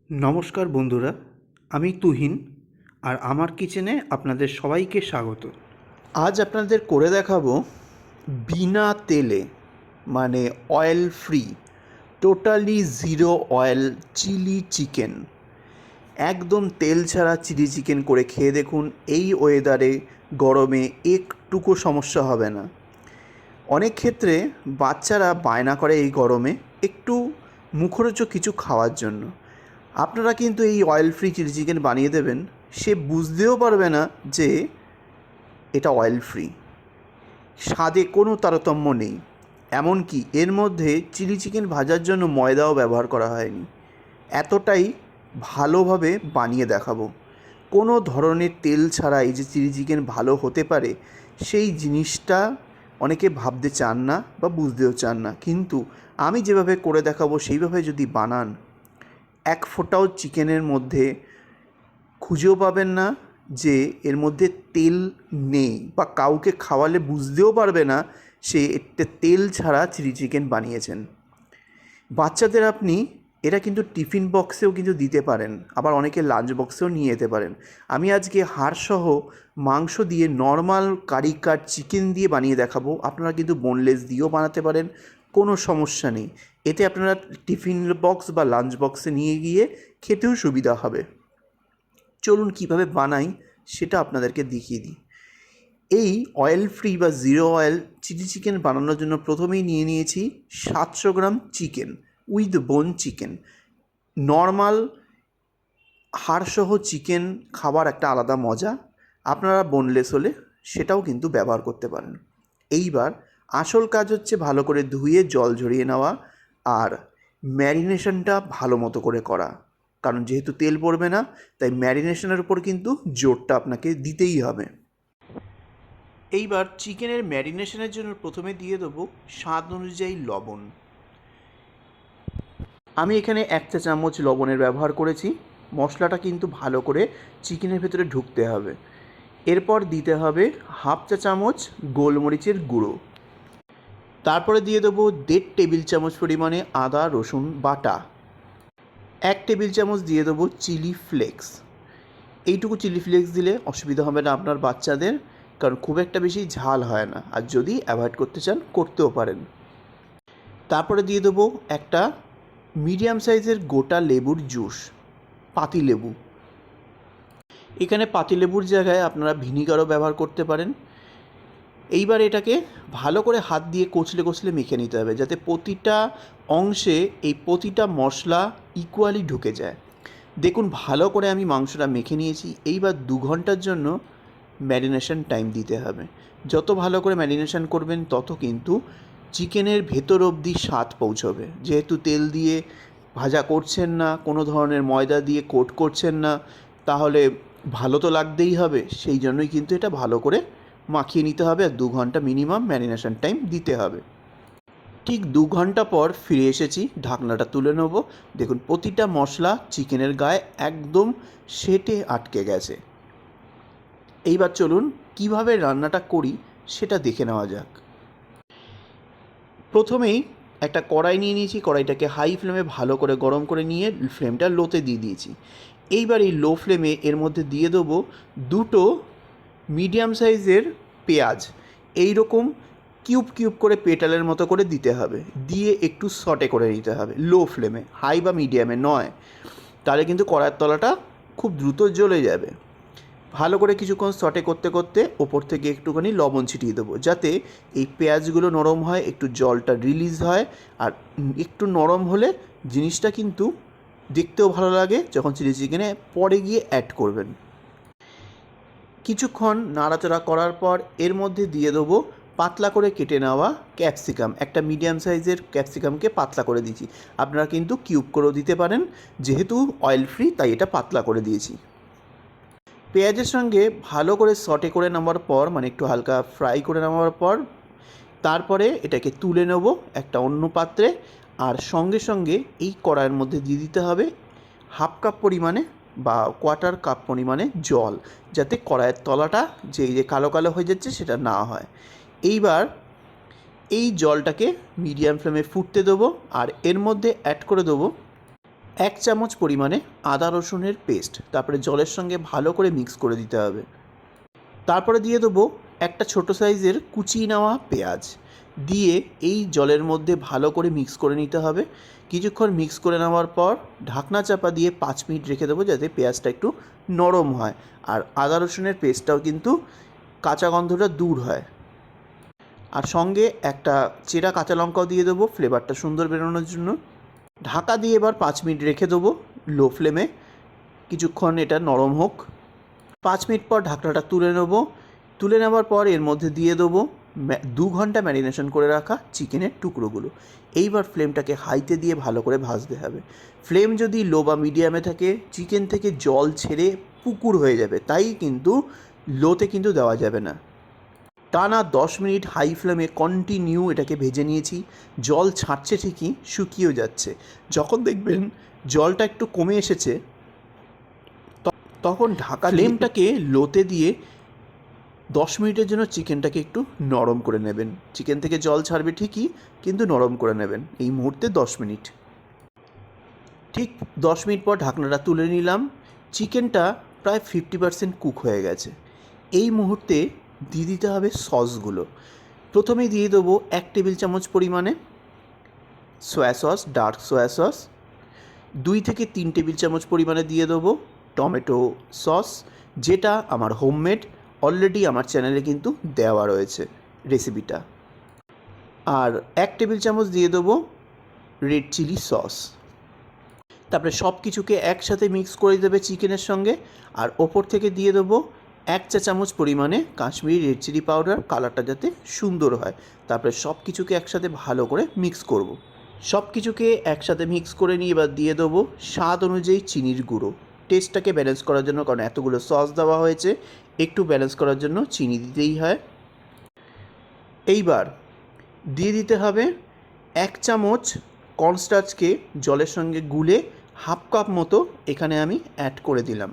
নমস্কার বন্ধুরা, আমি তুহিন আর আমার কিচেনে আপনাদের সবাইকে স্বাগত। আজ আপনাদের করে দেখাবো বিনা তেলে মানে oil free, totally zero oil chilli chicken. একদম তেল ছাড়া চিলি চিকেন করে খেয়ে দেখুন, এই ওয়েদারে গরমে একটুকু সমস্যা হবে না। অনেক ক্ষেত্রে বাচ্চারা বায়না করে এই গরমে একটু মুখরোচক কিছু খাওয়ার জন্য। আপনারা কিন্তু এই অয়েল ফ্রি চিলি চিকেন বানিয়ে দেবেন, সে বুঝতেও পারবে না যে এটা অয়েল ফ্রি। স্বাদে কোনো তারতম্য নেই, এমনকি এর মধ্যে চিলি চিকেন ভাজার জন্য ময়দাও ব্যবহার করা হয়নি। এতটাই ভালোভাবে বানিয়ে দেখাবো। কোনো ধরনের তেল ছাড়া এই যে চিলি চিকেন ভালো হতে পারে, সেই জিনিসটা অনেকে ভাবতে চান না বা বুঝতেও চান না। কিন্তু আমি যেভাবে করে দেখাবো সেইভাবে যদি বানান, এক ফোঁটাও চিকেনের মধ্যে খুঁজেও পাবেন না যে এর মধ্যে তেল নেই, বা কাউকে খাওয়ালে বুঝতেও পারবে না সে একটা তেল ছাড়া চিলি চিকেন বানিয়েছেন। বাচ্চাদের আপনি এটা কিন্তু টিফিন বক্সেও কিন্তু দিতে পারেন, আবার অনেকে লাঞ্চ বক্সেও নিয়ে যেতে পারেন। আমি আজকে হাড়সহ মাংস দিয়ে নর্মাল কারি কাট চিকেন দিয়ে বানিয়ে দেখাবো। আপনারা কিন্তু বোনলেস দিয়েও বানাতে পারেন, কোনো সমস্যা নেই। এতে আপনারা টিফিন বক্স বা লাঞ্চ বক্সে নিয়ে গিয়ে খেতেও সুবিধা হবে। চলুন কীভাবে বানাই সেটা আপনাদেরকে দেখিয়ে দিই। এই অয়েল ফ্রি বা জিরো অয়েল চিলি চিকেন বানানোর জন্য প্রথমেই নিয়ে নিয়েছি 700 gram chicken with bone chicken. Normal হাড়সহ চিকেন খাবার একটা আলাদা মজা, আপনারা বোনলেস হলে সেটাও কিন্তু ব্যবহার করতে পারেন। এইবার আসল কাজ হচ্ছে ভালো করে ধুয়ে জল ঝরিয়ে নেওয়া আর ম্যারিনেশনটা ভালো মতো করে করা। কারণ যেহেতু তেল পড়বে না, তাই ম্যারিনেশনের উপর কিন্তু জোরটা আপনাকে দিতেই হবে। এইবার চিকেনের ম্যারিনেশনের জন্য প্রথমে দিয়ে দেবো স্বাদ অনুযায়ী লবণ। আমি এখানে 1 চা চামচ লবণের ব্যবহার করেছি। মশলাটা কিন্তু ভালো করে চিকেনের ভেতরে ঢুকতে হবে। এরপর দিতে হবে 1/2 চা চামচ গোলমরিচের গুঁড়ো। তারপরে দিয়ে দেবো 1.5 টেবিল চামচ পরিমাণে আদা রসুন বাটা। 1 টেবিল চামচ দিয়ে দেবো চিলি ফ্লেক্স। এইটুকু চিলি ফ্লেক্স দিলে অসুবিধা হবে না আপনার বাচ্চাদের, কারণ খুব একটা বেশি ঝাল হয় না, আর যদি অ্যাভয়েড করতে চান করতেও পারেন। তারপরে দিয়ে দেবো একটা মিডিয়াম সাইজের গোটা লেবুর জুস, পাতিলেবু। এখানে পাতিলেবুর জায়গায় আপনারা ভিনিগারও ব্যবহার করতে পারেন। এইবার এটাকে ভালো করে হাত দিয়ে কচলে কচলে মেখে নিতে হবে, যাতে প্রতিটা অংশে এই প্রতিটা মশলা ইকুয়ালি ঢুকে যায়। দেখুন ভালো করে আমি মাংসটা মেখে নিয়েছি। এইবার 2 ঘন্টার জন্য ম্যারিনেশন টাইম দিতে হবে। যত ভালো করে ম্যারিনেশন করবেন তত কিন্তু চিকেনের ভেতর অবধি স্বাদ পৌঁছবে। যেহেতু তেল দিয়ে ভাজা করছেন না, কোনো ধরনের ময়দা দিয়ে কোট করছেন না, তাহলে ভালো তো লাগতেই হবে। সেই জন্যই কিন্তু এটা ভালো করে মাখিয়ে নিতে হবে, আর 2 ঘন্টা মিনিমাম ম্যারিনেশন টাইম দিতে হবে। ঠিক 2 ঘন্টা পর ফিরে এসেছি, ঢাকনাটা তুলে নেব। দেখুন প্রতিটা মশলা চিকেনের গায়ে একদম সেটে আটকে গেছে। এইবার চলুন কিভাবে রান্নাটা করি সেটা দেখে নেওয়া যাক। প্রথমেই একটা কড়াই নিয়ে নিয়েছি, কড়াইটাকে হাই ফ্লেমে ভালো করে গরম করে নিয়ে ফ্লেমটা লোতে দিয়ে দিয়েছি। এইবার এই লো ফ্লেমে এর মধ্যে দিয়ে দেবো 2টো মিডিয়াম সাইজের পেঁয়াজ। এই রকম কিউব কিউব করে পেটালের মতো করে দিতে হবে, দিয়ে একটু সটে করে নিতে হবে লো ফ্লেমে, হাই বা মিডিয়ামে নয়, তাহলে কিন্তু কড়াইয়ের তলাটা খুব দ্রুত জ্বলে যাবে। ভালো করে কিছুক্ষণ সটে করতে করতে ওপর থেকে একটুখানি লবণ ছিটিয়ে দেবো, যাতে এই পেঁয়াজগুলো নরম হয়, একটু জলটা রিলিজ হয়। আর একটু নরম হলে জিনিসটা কিন্তু দেখতেও ভালো লাগে, যখন চিলি চিকেনে পরে গিয়ে অ্যাড করবেন। কিছুক্ষণ নাড়াচাড়া করার পর এর মধ্যে দিয়ে দেবো পাতলা করে কেটে নেওয়া ক্যাপসিকাম। একটা মিডিয়াম সাইজের ক্যাপসিকামকে পাতলা করে দিয়েছি, আপনারা কিন্তু কিউব করেও দিতে পারেন। যেহেতু অয়েল ফ্রি তাই এটা পাতলা করে দিয়েছি। পেঁয়াজের সঙ্গে ভালো করে সটে করে নেওয়ার পর, মানে একটু হালকা ফ্রাই করে নেওয়ার পর, তারপরে এটাকে তুলে নেব একটা অন্য পাত্রে। আর সঙ্গে সঙ্গে এই কড়াইয়ের মধ্যে দিয়ে দিতে হবে 1/2 কাপ পরিমাণে বা 1/4 কাপ পরিমাণে জল, যাতে কড়াইয়ের তলাটা যে কালো কালো হয়ে যাচ্ছে সেটা না হয়। এইবার এই জলটাকে মিডিয়াম ফ্লেমে ফুটতে দেবো, আর এর মধ্যে অ্যাড করে দেবো 1 চামচ পরিমাণে আদা রসুনের পেস্ট, তারপরে জলের সঙ্গে ভালো করে মিক্স করে দিতে হবে। তারপরে দিয়ে দেবো একটা ছোটো সাইজের কুচিয়ে নেওয়া পেঁয়াজ, দিয়ে এই জলের মধ্যে ভালো করে মিক্স করে নিতে হবে। কিছুক্ষণ মিক্স করে নেওয়ার পর ঢাকনা চাপা দিয়ে 5 মিনিট রেখে দেবো, যাতে পেঁয়াজটা একটু নরম হয় আর আদা রসুনের পেস্টটাও কিন্তু কাঁচা গন্ধটা দূর হয়। আর সঙ্গে একটা চেরা কাঁচা লঙ্কাও দিয়ে দেবো ফ্লেভারটা সুন্দর বেরোনোর জন্য। ঢাকা দিয়ে এবার 5 মিনিট রেখে দেবো লো ফ্লেমে, কিছুক্ষণ এটা নরম হোক। 5 মিনিট পর ঢাকনাটা তুলে নেবো। তুলে নেওয়ার পর এর মধ্যে দিয়ে দেবো 2 ঘন্টা ম্যারিনেশন করে রাখা চিকেনের টুকরোগুলো। এইবার ফ্লেমটাকে হাইতে দিয়ে ভালো করে ভাজতে হবে। ফ্লেম যদি লো বা মিডিয়ামে থাকে চিকেন থেকে জল ছেড়ে পুকুর হয়ে যাবে, তাই কিন্তু লোতে কিন্তু দেওয়া যাবে না। টানা 10 মিনিট হাই ফ্লেমে কন্টিনিউ এটাকে ভেজে নিয়েছি। জল ছাড়ছে ঠিকই, শুকিয়েও যাচ্ছে। যখন দেখবেন জলটা একটু কমে এসেছে তখন ঢাকা ফ্লেমটাকে লোতে দিয়ে 10 মিনিটের জন্য চিকেনটাকে একটু নরম করে নেবেন। চিকেন থেকে জল ছাড়বে ঠিকই, কিন্তু নরম করে নেবেন এই মুহূর্তে 10 মিনিট। ঠিক 10 মিনিট পর ঢাকনাটা তুলে নিলাম। চিকেনটা প্রায় 50% কুক হয়ে গেছে। এই মুহূর্তে দিয়ে দিতে হবে সসগুলো। প্রথমেই দিয়ে দেবো 1 টেবিল চামচ পরিমাণে soya sauce, dark soya sauce. 2 থেকে 3 টেবিল চামচ পরিমাণে দিয়ে দেবো টমেটো সস, যেটা আমার হোমমেড, অলরেডি আমার চ্যানেলে কিন্তু দেওয়া রয়েছে রেসিপিটা। আর 1 টেবিল চামচ দিয়ে দেবো রেড চিলি সস। তারপরে সব কিছুকে একসাথে মিক্স করে দেবে চিকেনের সঙ্গে। আর ওপর থেকে দিয়ে দেবো 1 চা চামচ পরিমাণে কাশ্মীরি রেড চিলি পাউডার, কালারটা যাতে সুন্দর হয়। তারপরে সব কিছুকে একসাথে ভালো করে মিক্স করব। সব কিছুকে একসাথে মিক্স করে নিয়ে এবার দিয়ে দেবো স্বাদ অনুযায়ী চিনির গুঁড়ো, টেস্টটাকে ব্যালেন্স করার জন্য, কারণ এতগুলো সস দেওয়া হয়েছে, একটু ব্যালেন্স করার জন্য চিনি দিতেই হয়। এইবার দিয়ে দিতে হবে 1 চামচ কর্নস্টার্চকে জলের সঙ্গে গুলে হাফ কাপ মতো এখানে আমি অ্যাড করে দিলাম।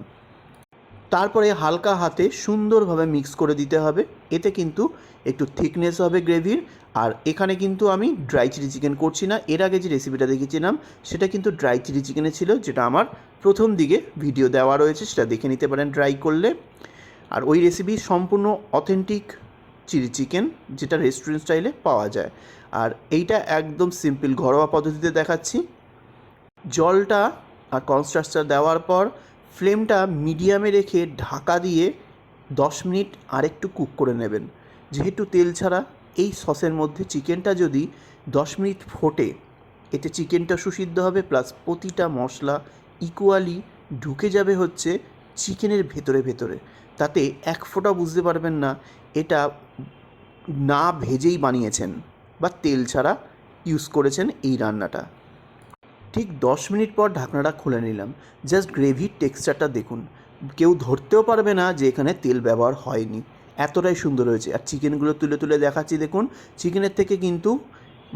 তারপরে হালকা হাতে সুন্দরভাবে মিক্স করে দিতে হবে। এতে কিন্তু একটু থিকনেস হবে গ্রেভির। আর এখানে কিন্তু আমি ড্রাই চিলি চিকেন করছি না। এর আগে যে রেসিপিটা দেখিয়েছিলাম সেটা কিন্তু ড্রাই চিলি চিকেনে ছিল, যেটা আমার প্রথম দিকে ভিডিও দেওয়া রয়েছে, সেটা দেখে নিতে পারেন ড্রাই করলে। আর ওই রেসিপি সম্পূর্ণ অথেন্টিক চিলি চিকেন, যেটা রেস্টুরেন্ট স্টাইলে পাওয়া যায়। আর এইটা একদম সিম্পল ঘরোয়া পদ্ধতিতে দেখাচ্ছি। জলটা আর কর্নস্টার্চটা দেওয়ার পর ফ্লেমটা মিডিয়ামে রেখে ঢাকা দিয়ে 10 মিনিট আরেকটু কুক করে নেবেন। যেহেতু তেল ছাড়া এই সসের মধ্যে চিকেনটা যদি 10 মিনিট ফোটে, এতে চিকেনটা সুসিদ্ধ হবে, প্লাস প্রতিটা মশলা ইকুয়ালি ঢুকে যাবে হচ্ছে চিকেনের ভেতরে ভেতরে। তাতে এক ফোঁটা বুঝতে পারবেন না এটা না ভেজেই বানিয়েছেন বা তেল ছাড়া ইউজ করেছেন এই রান্নাটা। ঠিক 10 মিনিট পর ঢাকনাটা খুলে নিলাম। জাস্ট গ্রেভির টেক্সচারটা দেখুন, কেউ ধরতেও পারবে না যে এখানে তেল ব্যবহার হয়নি, এতটাই সুন্দর হয়েছে। আর চিকেনগুলো তুলে তুলে দেখাচ্ছি দেখুন, চিকেনের থেকে কিন্তু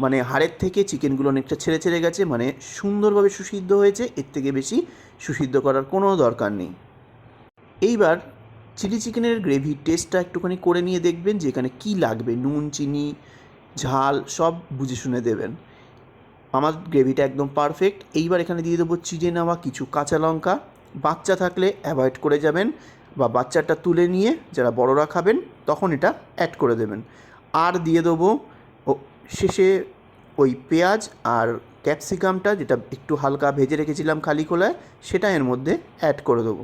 মানে হাড়ের থেকে চিকেনগুলো অনেকটা ছেড়ে ছেড়ে গেছে, মানে সুন্দরভাবে সুসিদ্ধ হয়েছে। এর থেকে বেশি সুসিদ্ধ করার কোনো দরকার নেই। এইবার চিলি চিকেনের গ্রেভির টেস্টটা একটুখানি করে নিয়ে দেখবেন যে এখানে কী লাগবে, নুন, চিনি, ঝাল সব বুঝে শুনে দেবেন। আমার গ্রেভিটা একদম পারফেক্ট। এইবার এখানে দিয়ে দেবো চিড়ে নেওয়া কিছু কাঁচা লঙ্কা। বাচ্চা থাকলে অ্যাভয়েড করে যাবেন, বা বাচ্চাটা তুলে নিয়ে যারা বড়রা খাবেন তখন এটা অ্যাড করে দেবেন। আর দিয়ে দেবো শেষে ওই পেঁয়াজ আর ক্যাপসিকামটা, যেটা একটু হালকা ভেজে রেখেছিলাম খালি খোলায়, সেটা এর মধ্যে অ্যাড করে দেবো।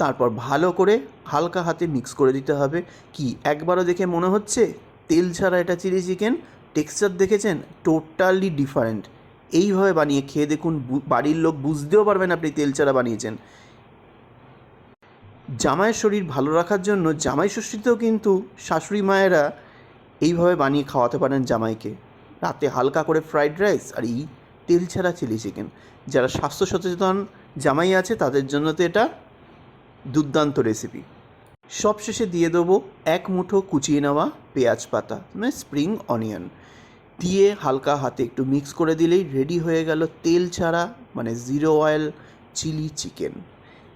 তারপর ভালো করে হালকা হাতে মিক্স করে দিতে হবে। কি একবারও দেখে মনে হচ্ছে তেল ছাড়া এটা চিলি চিকেন? টেক্সচার দেখেছেন? Totally different. এইভাবে বানিয়ে খেয়ে দেখুন, বাড়ির লোক বুঝতেও পারবেন আপনি তেল ছাড়া বানিয়েছেন। জামাইয়ের শরীর ভালো রাখার জন্য জামাই ষষ্ঠীতেও কিন্তু শাশুড়ি মায়েরা এইভাবে বানিয়ে খাওয়াতে পারেন জামাইকে। রাতে হালকা করে ফ্রাইড রাইস আর এই তেল ছাড়া চিলি চিকেন। যারা স্বাস্থ্য সচেতন জামাই আছে তাদের জন্য তো এটা দুর্দান্ত রেসিপি। সবশেষে দিয়ে দেবো 1 মুঠো কুচিয়ে নেওয়া পেঁয়াজ পাতা, মানে স্প্রিং অনিয়ন, দিয়ে হালকা হাতে একটু মিক্স করে দিলেই রেডি হয়ে গেল তেল ছাড়া মানে জিরো অয়েল চিলি চিকেন।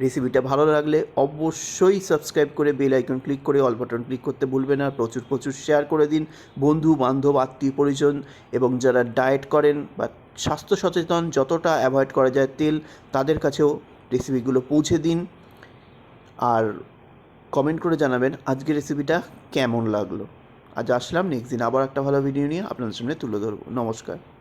রেসিপিটা ভালো লাগলে অবশ্যই সাবস্ক্রাইব করে বেল আইকন ক্লিক করে অল বাটন ক্লিক করতে ভুলবেন না। প্রচুর শেয়ার করে দিন বন্ধু বান্ধব, আত্মীয় পরিজন এবং যারা ডায়েট করেন বা স্বাস্থ্য সচেতন, যতটা অ্যাভয়েড করা যায় তেল, তাদের কাছেও রেসিপিগুলো পৌঁছে দিন। আর কমেন্ট করে জানাবেন আজকের রেসিপিটা কেমন লাগলো। আজ আসলাম, নেক্সট দিন আবার একটা ভালো ভিডিও নিয়ে আপনাদের সামনে তুলে ধরবো। নমস্কার।